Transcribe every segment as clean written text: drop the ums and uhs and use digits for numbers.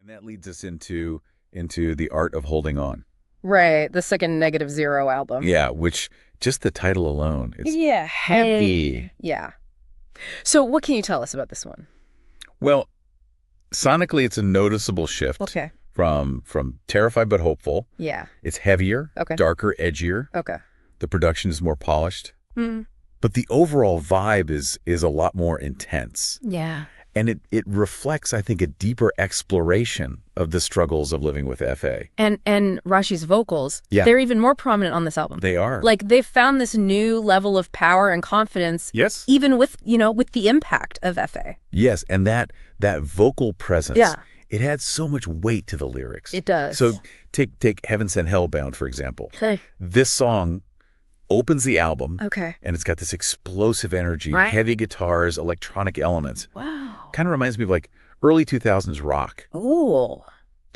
And that leads us into The Art of Holding On. Right, the second Negative Zero album. Yeah, which just the title alone, it's Yeah, heavy. Yeah. So what can you tell us about this one? Well, sonically, it's a noticeable shift Okay. from Terrified but Hopeful. Yeah. It's heavier, Okay. darker, edgier. Okay. The production is more polished. Mm. But the overall vibe is a lot more intense. Yeah. And it reflects, I think, a deeper exploration of the struggles of living with FA. And Rashi's vocals, Yeah. they're even more prominent on this album. They are. Like they've found this new level of power and confidence. Yes. Even with the impact of FA. Yes, and that vocal presence. Yeah. It adds so much weight to the lyrics. It does. So take Heaven Sent Hellbound, for example. Okay. This song opens the album, Okay. and it's got this explosive energy, Right. heavy guitars, electronic elements. Wow. Kind of reminds me of like early 2000s rock. Oh.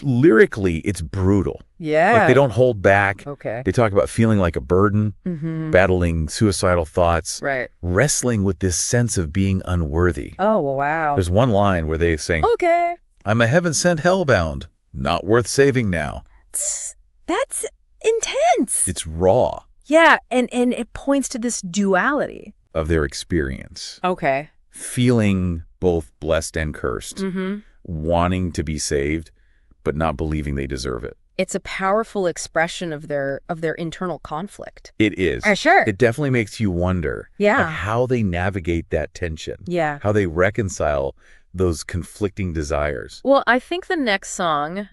Lyrically, it's brutal. Yeah. Like they don't hold back. Okay. They talk about feeling like a burden, Mm-hmm. battling suicidal thoughts, Right. wrestling with this sense of being unworthy. Oh, wow. There's one line where they sing, Okay. I'm a heaven-sent hellbound, not worth saving now. That's intense. It's raw Yeah, and it points to this duality. of their experience, Okay. feeling both blessed and cursed, Mm-hmm. wanting to be saved, but not believing they deserve it. It's a powerful expression of their internal conflict. It is. Sure. It definitely makes you wonder Yeah. how they navigate that tension, Yeah. how they reconcile those conflicting desires. Well, I think the next song,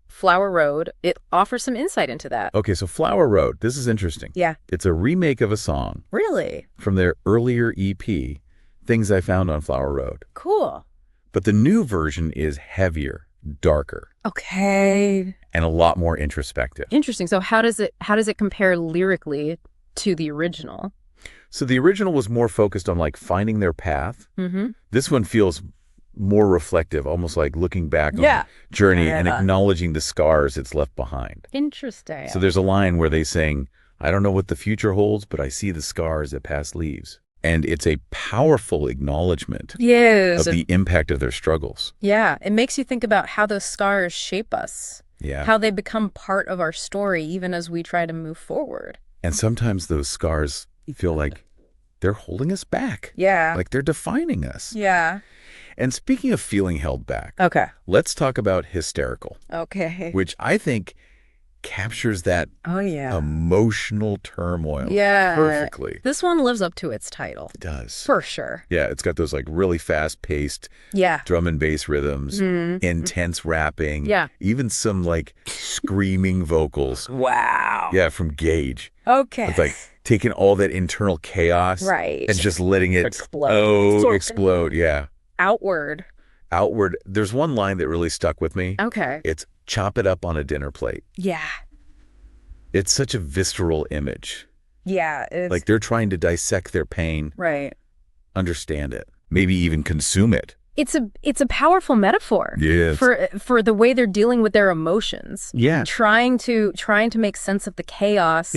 Flower Road, it offers some insight into that. Okay, so Flower Road, this is interesting. Yeah. It's a remake of a song Really? from their earlier EP, Things I Found on Flower Road. Cool. But the new version is heavier, darker, Okay. and a lot more introspective. Interesting. So how does it compare lyrically to the original? So the original was more focused on like finding their path. Mm-hmm. This one feels more reflective, almost like looking back on Yeah. the journey and Yeah. acknowledging the scars it's left behind. Interesting. So there's a line where they sing, I don't know what the future holds, but I see the scars that past leaves. And it's a powerful acknowledgement yes. of the impact of their struggles. Yeah. It makes you think about how those scars shape us, Yeah. how they become part of our story, even as we try to move forward. And sometimes those scars feel like they're holding us back. Yeah. Like they're defining us. Yeah. And speaking of feeling held back, Okay. let's talk about Hysterical, Okay. which I think captures that Oh, yeah. emotional turmoil Yeah. perfectly. This one lives up to its title. It does. For sure. Yeah, it's got those like really fast-paced Yeah. drum and bass rhythms, intense rapping, Yeah. even some like screaming vocals. Wow. Yeah, from Gage. Okay. It's like taking all that internal chaos Right. and just letting it Explode. explode. Yeah. Outward. Outward. There's one line that really stuck with me. Okay. It's chop it up on a dinner plate. Yeah. It's such a visceral image. Yeah. It's Like they're trying to dissect their pain, right. understand it, maybe even consume it. It's a powerful metaphor. Yes. For the way they're dealing with their emotions. Yeah. Trying to make sense of the chaos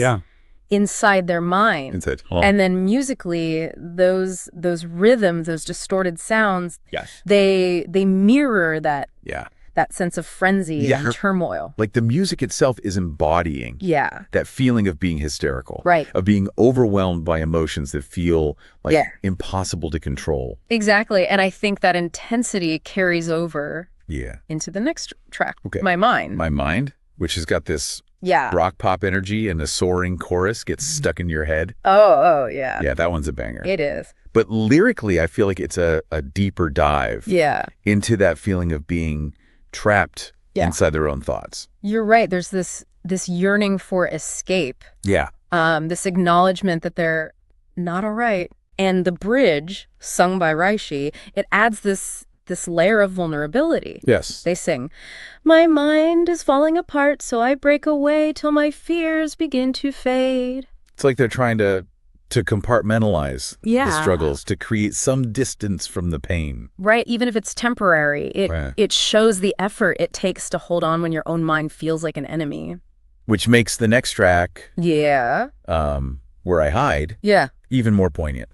inside their mind. Inside. And then musically, those rhythms, those distorted sounds, Yes. they mirror that Yeah. sense of frenzy Yeah. and turmoil. Like the music itself is embodying Yeah. that feeling of being hysterical. Right. Of being overwhelmed by emotions that feel like Yeah. impossible to control. Exactly. And I think that intensity carries over Yeah. into the next track, Okay. My Mind. My Mind, which has got this Yeah. rock pop energy and a soaring chorus gets stuck in your head. Oh, yeah. Yeah, that one's a banger. It is. But lyrically, I feel like it's a deeper dive Yeah. into that feeling of being trapped Yeah. inside their own thoughts. You're right. There's this yearning for escape, Yeah. this acknowledgement that they're not all right. And the bridge, sung by Raishi, it adds this layer of vulnerability. Yes. They sing, "My mind is falling apart, so I break away till my fears begin to fade." It's like they're trying to compartmentalize the Yeah. struggles, to create some distance from the pain. Right, even if it's temporary, Right. it shows the effort it takes to hold on when your own mind feels like an enemy. Which makes the next track, Yeah. Where I Hide, Yeah. even more poignant.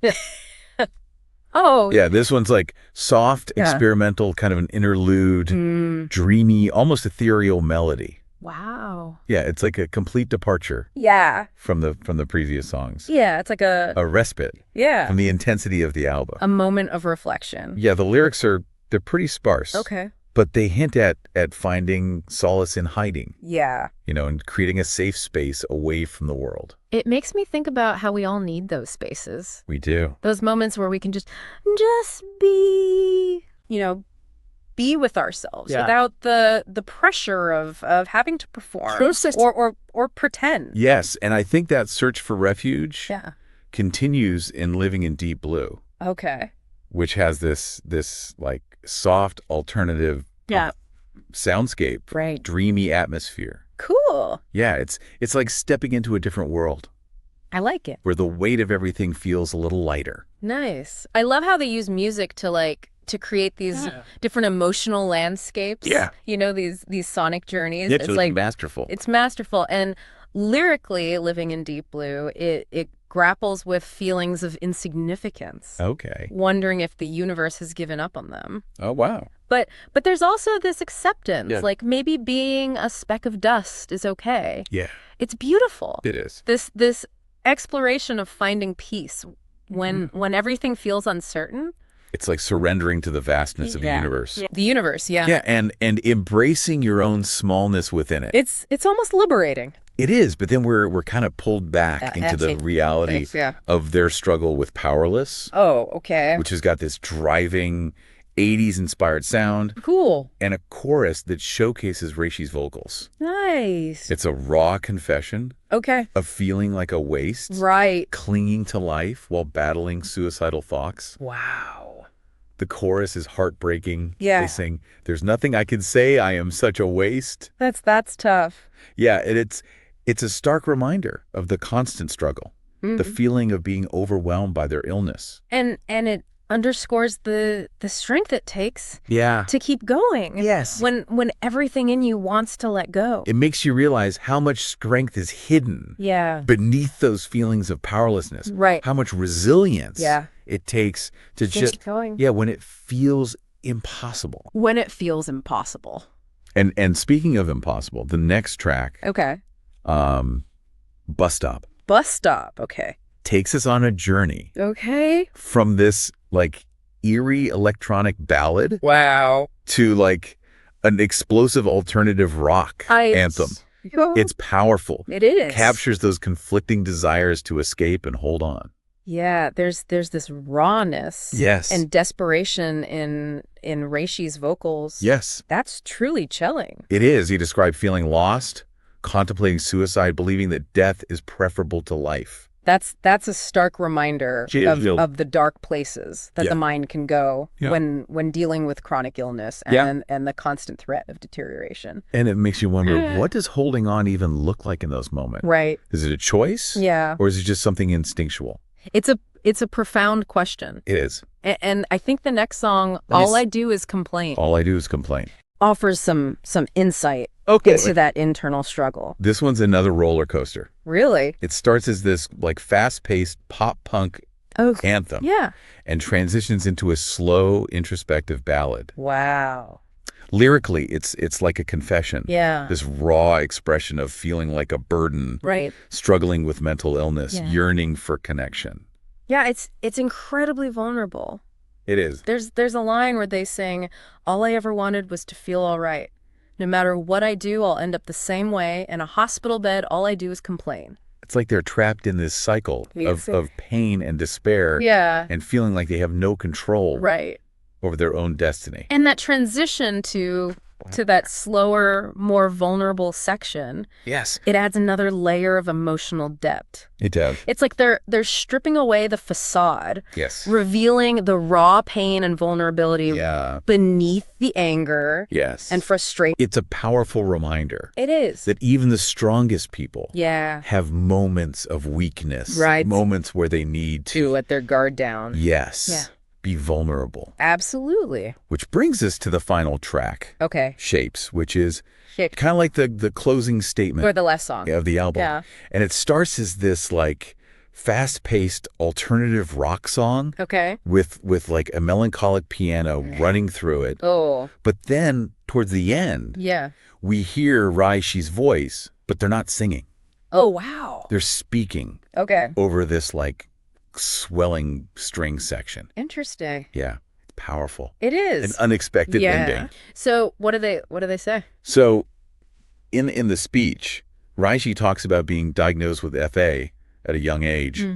Oh, Yeah, this one's like soft, Yeah. experimental, kind of an interlude, dreamy, almost ethereal melody. wow. Yeah, it's like a complete departure Yeah. from the previous songs. Yeah, it's like A respite yeah, from the intensity of the album. a moment of reflection. Yeah, the lyrics they're pretty sparse. Okay. But they hint at finding solace in hiding, Yeah. and creating a safe space away from the world. It makes me think about how we all need those spaces. We do. Those moments where we can just be, be with ourselves Yeah. without the pressure of having to perform Process- or pretend. Yes, and I think that search for refuge Yeah. continues in Living in Deep Blue, Okay. which has this like soft alternative Yeah. soundscape, Right. dreamy atmosphere. Cool. Yeah, it's like stepping into a different world I like it. where the weight of everything feels a little lighter. Nice. I love how they use music to create these Yeah. different emotional landscapes. Yeah. These sonic journeys. It's like masterful. It's masterful. And lyrically, Living in Deep Blue, it grapples with feelings of insignificance, Okay. wondering if the universe has given up on them. Oh, wow. But there's also this acceptance, Yeah. like maybe being a speck of dust is okay. Yeah, It's beautiful. it is. This exploration of finding peace when everything feels uncertain. It's like surrendering to the vastness of the Yeah. universe. The universe, yeah. Yeah, and embracing your own smallness within it. It's almost liberating. It is, but then we're kind of pulled back into the reality Thanks, yeah. of their struggle with Powerless, Oh, okay. which has got this driving 80s inspired sound Cool. and a chorus that showcases Reishi's vocals. Nice. It's a raw confession Okay. of feeling like a waste, Right. clinging to life while battling suicidal thoughts. Wow. The chorus is heartbreaking. Yeah. They sing, "There's nothing I can say, I am such a waste." That's tough. Yeah, and it's a stark reminder of the constant struggle, the feeling of being overwhelmed by their illness. And it underscores the strength it takes Yeah. to keep going. Yes. When everything in you wants to let go. It makes you realize how much strength is hidden Yeah. beneath those feelings of powerlessness. Right. How much resilience Yeah. it takes to Keep just, going. yeah, when it feels impossible. When it feels impossible. And speaking of impossible, the next track, Okay. Bus Stop, Bus stop. Okay. takes us on a journey Okay. from this like eerie electronic ballad Wow. to like an explosive alternative rock anthem. It's powerful. It is. Captures those conflicting desires to escape and hold on. Yeah, there's this rawness. Yes. And desperation in Reishi's vocals. Yes, That's truly chilling. it is. He described feeling lost, contemplating suicide, believing that death is preferable to life. That's a stark reminder Yeah. of the dark places that Yeah. the mind can go Yeah. when dealing with chronic illness Yeah. and the constant threat of deterioration. And it makes you wonder, what does holding on even look like in those moments? Right. Is it a choice? Yeah. Or is it just something instinctual? It's a profound question. It is. And I think the next song, me All s- I Do Is Complain, All I do is complain. offers some insight Okay. into that internal struggle. This one's another roller coaster. Really? It starts as this like fast-paced pop punk Oh, anthem yeah. and transitions into a slow, introspective ballad. Wow. Lyrically, it's like a confession. Yeah. This raw expression of feeling like a burden, Right. struggling with mental illness, Yeah. yearning for connection. Yeah, it's incredibly vulnerable. It is. There's a line where they sing, "All I ever wanted was to feel all right. No matter what I do, I'll end up the same way. In a hospital bed, all I do is complain." It's like they're trapped in this cycle Yes. of pain and despair Yeah. and feeling like they have no control Right. over their own destiny. And that transition to that slower, more vulnerable section, Yes. it adds another layer of emotional depth. It does. It's like they're stripping away the facade, Yes. revealing the raw pain and vulnerability Yeah. beneath the anger Yes. and frustration. It's a powerful reminder It is. that even the strongest people Yeah. have moments of weakness, Right. moments where they need To let their guard down. yes, Yeah. be vulnerable. Absolutely. Which brings us to the final track, Okay. Shapes, which is Shit. kind of like the closing statement Or the last song. of the album. Yeah. And it starts as this like fast-paced alternative rock song Okay. with like a melancholic piano running through it. Oh, But then towards the end, yeah. we hear Raishi's voice, but they're not singing. Oh, wow. They're speaking Okay. over this like swelling string section. Interesting. Yeah, it's powerful. It is. An unexpected ending. So what do they say? So in the speech, Raishi talks about being diagnosed with FA at a young age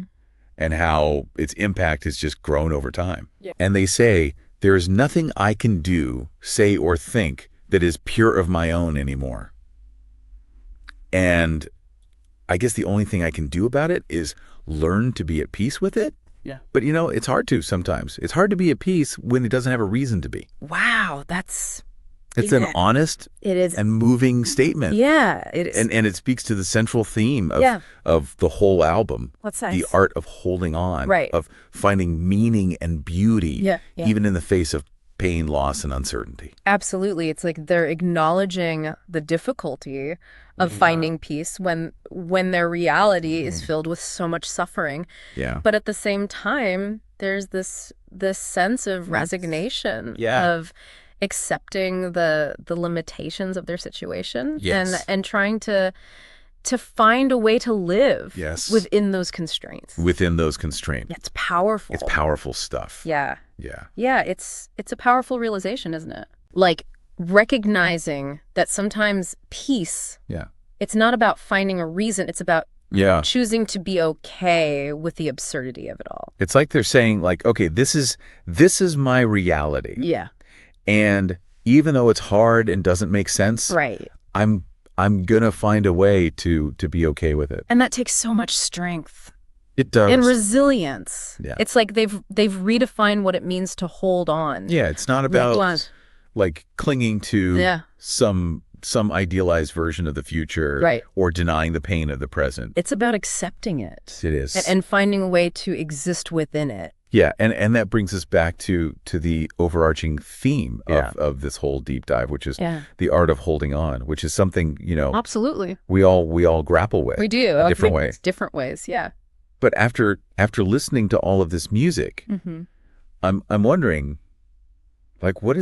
and how its impact has just grown over time. Yeah. And they say, there is nothing I can do, say, or think that is pure of my own anymore. And I guess the only thing I can do about it is learn to be at peace with it. Yeah. But, you know, it's hard to sometimes. It's hard to be at peace when it doesn't have a reason to be. Wow, that's It's an honest it is. and moving statement. Yeah, it is. And it speaks to the central theme of, Yeah. of the whole album. What's The art of holding on, Right. of finding meaning and beauty, Yeah, yeah. even in the face of pain, loss, and uncertainty. Absolutely. It's like they're acknowledging the difficulty of finding peace when their reality is filled with so much suffering. Yeah. But at the same time, there's this sense of resignation, Yeah. of accepting the limitations of their situation Yes. and trying to find a way to live Yes. within those constraints. Within those constraints. It's powerful. It's powerful stuff. Yeah. Yeah. Yeah, it's a powerful realization, isn't it? Like recognizing that sometimes peace, Yeah. it's not about finding a reason, it's about Yeah. choosing to be okay with the absurdity of it all. It's like they're saying, like, okay, this is my reality. Yeah. And even though it's hard and doesn't make sense, Right. I'm gonna find a way to be okay with it. And that takes so much strength It does. and resilience. Yeah. It's like they've redefined what it means to hold on. Yeah, it's not about Like, like clinging to Yeah. some idealized version of the future, Right. or denying the pain of the present. It's about accepting it It is. and finding a way to exist within it. Yeah, and that brings us back to the overarching theme Yeah. of this whole deep dive, which is Yeah. the art of holding on, which is something, you know, Absolutely. we all grapple with. We do. in different ways. Different ways, yeah. But after listening to all of this music, Mm-hmm. I'm wondering, like, what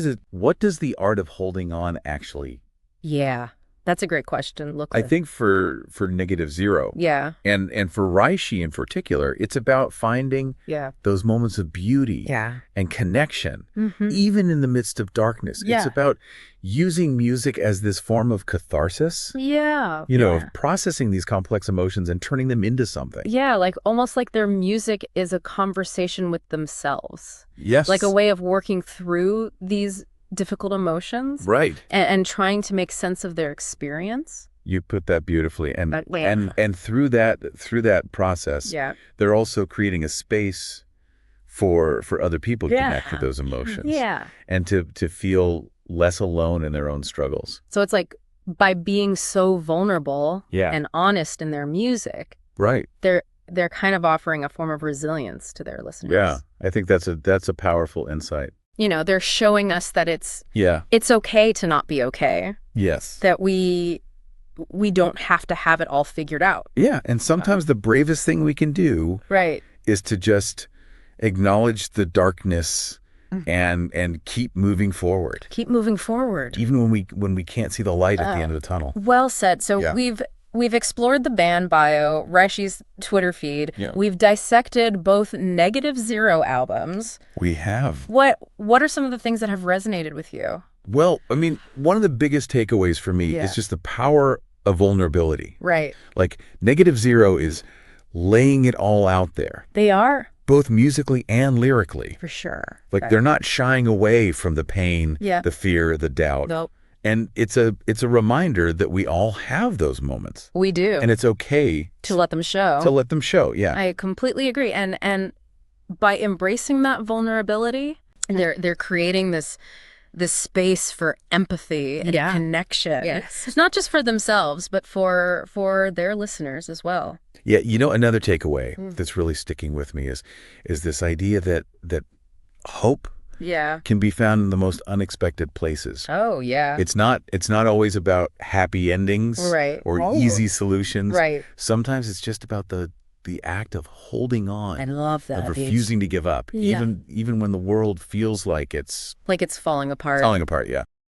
does the art of holding on actually? Yeah. That's a great question. Look, I think for Negative Zero, Yeah. and for Raishi in particular, it's about finding Yeah. those moments of beauty Yeah. and connection, Mm-hmm. even in the midst of darkness. Yeah. It's about using music as this form of catharsis, Yeah. you know, Yeah. of processing these complex emotions and turning them into something. Yeah, like almost like their music is a conversation with themselves, Yes. like a way of working through these difficult emotions Right. and trying to make sense of their experience. You put that beautifully. And Yeah. and through that process, Yeah. they're also creating a space for other people to Yeah. connect with those emotions. Yeah. And to feel less alone in their own struggles. So it's like by being so vulnerable Yeah. and honest in their music, Right. they're kind of offering a form of resilience to their listeners. Yeah. I think that's a powerful insight. You know, they're showing us that it's Yeah. okay to not be okay, Yes. that we don't have to have it all figured out. Yeah. And sometimes the bravest thing we can do Right. is to just acknowledge the darkness and keep moving forward, Keep moving forward. even when we can't see the light at the end of the tunnel. Well said. So Yeah. we've explored the band bio, Raishi's Twitter feed. Yeah. We've dissected both Negative Zero albums. We have. What are some of the things that have resonated with you? Well, I mean, one of the biggest takeaways for me Yeah. is just the power of vulnerability. Right. Like, Negative Zero is laying it all out there, They are, both musically and lyrically. for sure. Like, Right. they're not shying away from the pain, Yeah. the fear, the doubt. Nope. And it's a reminder that we all have those moments. We do. And it's okay to let them show. to let them show. Yeah. I completely agree. And by embracing that vulnerability, they're creating this space for empathy and Yeah. connection. Yes. Not just for themselves, but for their listeners as well. Yeah, you know, another takeaway Mm. that's really sticking with me is this idea that hope Yeah. can be found in the most unexpected places. Oh, yeah. It's not always about happy endings Right. or Oh. easy solutions. Right. Sometimes it's just about the the act of holding on, I love that. of refusing to give up, Yeah. even when the world feels like it's Like it's falling apart. falling apart. Yeah.